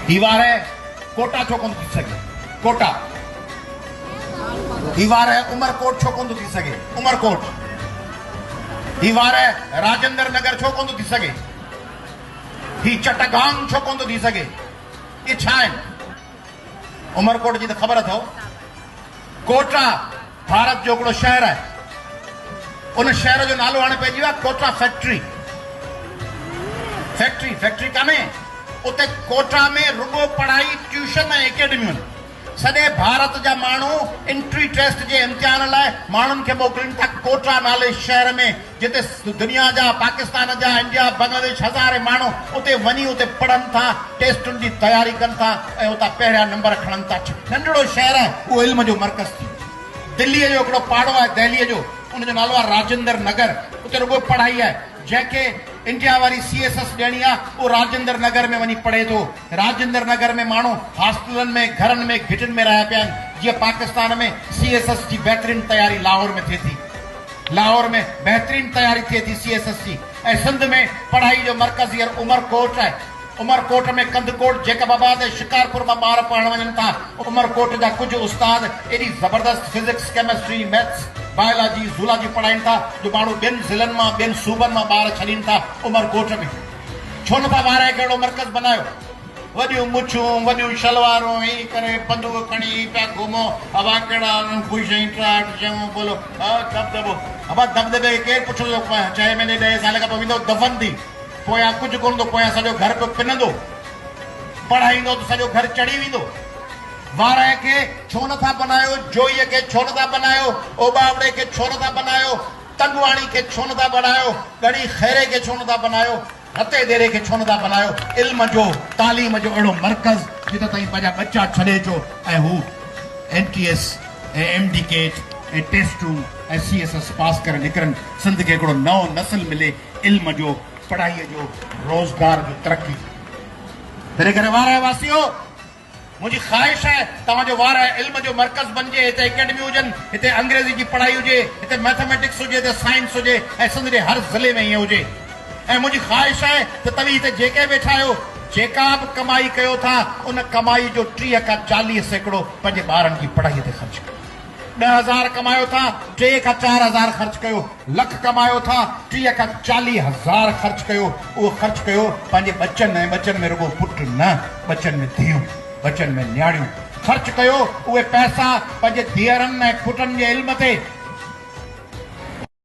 ही वार है कोटा छो कोन थी सके कोटा ही वार है उमरकोट छो कोन थी सके उमरकोट ही वार है राजेंद्र नगर छो कोन थी सके ही चट्टगांग छो कोन थी सके ये छा है उमरकोट जी तो खबर अथव कोटा भारत जो हिकिड़ो शहर है उन शहर जो नालो हाणे पइजी वियो आहे कोटा फैक्ट्री फैक्ट्री फैक्ट्री कान्हे उते कोटा में रुगो पढ़ाई ट्यूशन ऐं एकेडमियूं सॼे भारत जा माण्हू एंट्री टेस्ट जे इम्तिहान लाइ माण्हुनि खे मोकिलीनि था कोटा नाले शहर में जिते दुनिया जा पाकिस्तान जा इंडिया बांग्लादेश हज़ारे माण्हू उते वञी उते पढ़नि था टेस्टुनि जी तयारी कनि था ऐं उतां पहिरियां नंबर खणनि था नंढड़ो शहर आहे उहो इल्म जो मर्कज़ थी दिल्लीअ जो हिकिड़ो पाड़ो आहे दिल्लीअ जो उनजो नालो आहे राजेंद्र नगर उते रुगो पढ़ाई आहे जंहिंखे इंडिया वारी CSS ॾियणी आहे उहो राजेंद्र नगर में वञी पढ़े थो राजेंद्र नगर में माण्हू हॉस्टलनि में घरनि में घिटिन में रहिया पिया आहिनि जीअं पाकिस्तान में CSS जी बहितरीन तयारी लाहौर में थिए थी लाहौर में बहितरीन तयारी थिए थी CSS जी ऐं सिंध में पढ़ाई जो मर्कज़ हींअर उमरकोट आहे उमरकोट में कंदकोट जैकबाबाद ऐं शिकारपुर में ॿार पढ़ण वञनि था उमरकोट जा कुझु उस्ताद एॾी ज़बरदस्त physics chemistry maths biology zoology पढ़ाइनि था जो माण्हू ॿियनि ज़िलनि मां ॿियनि सूबनि मां ॿार छॾीनि था उमरकोट में छो नथा ॿार कहिड़ो मर्कज़ बनायो वॾियूं मुछूं वॾियूं शलवारूं ही करे बंदूक खणी पिया घुमो हवा कहिड़ा बुशई ट्राट चऊं बोलो दबदबो हवा दबदबे खे केरु पुछंदो 6 महीने 10 साल खां पोइ वेंदो दफ़न थी पोयां कुझु कोन थो पोयां सॼो घर पियो पिनंदो पढ़ाईंदो त सॼो घर चढ़ी वेंदो वार खे छो नथा बनायो जोईअ खे छो नथा बनायो ओबावड़े खे छो नथा बनायो तंगवाणी खे छो नथा बनायो गणी खैरे खे छो नथा बनायो हते देरे खे छो नथा बनायो इल्म जो तालीम जो अहिड़ो मर्कज़ जिते ताईं पंहिंजा बच्चा छॾे अचो ऐं हू NTS ऐं MDCAT ऐं टेस्टूं ऐं CSS पास करे निकिरनि सिंध खे हिकिड़ो नओं नस्ल मिले इल्म जो पढ़ाई जो रोज़गार जो तरक्की तॾहिं करे वार वासियो मुझी ख़्वाहिश है तव्हांजो वार इल्म जो मर्कज़ बणिजे हिते एकेडमी हुजनि हिते अंग्रेजी जी पढ़ाई हुजे हिते मैथमेटिक्स हुजे हिते साइंस हुजे ऐं सिंध जे हर ज़िले में ईअं हुजे ऐं मुंहिंजी ख़्वाहिश आहे त तव्हीं हिते जेके वेठा आहियो जेका बि कमाई कयो था उन कमाई जो 30 खां 40% पंहिंजे ॿारनि जी पढ़ाईअ ते ख़र्च कयो 10,000 कमायो था 3 खां 4,000 ख़र्च कयो लख कमायो था 30 खां 40,000 ख़र्च कयो उहो ख़र्च कयो पंहिंजे बच्चनि ऐं बच्चनि में रुगो पुट न बच्चनि में धीअरूं बच्चनि में न्याणियूं ख़र्च कयो उहे पैसा पंहिंजे धीअरनि ऐं पुटनि जे इल्म ते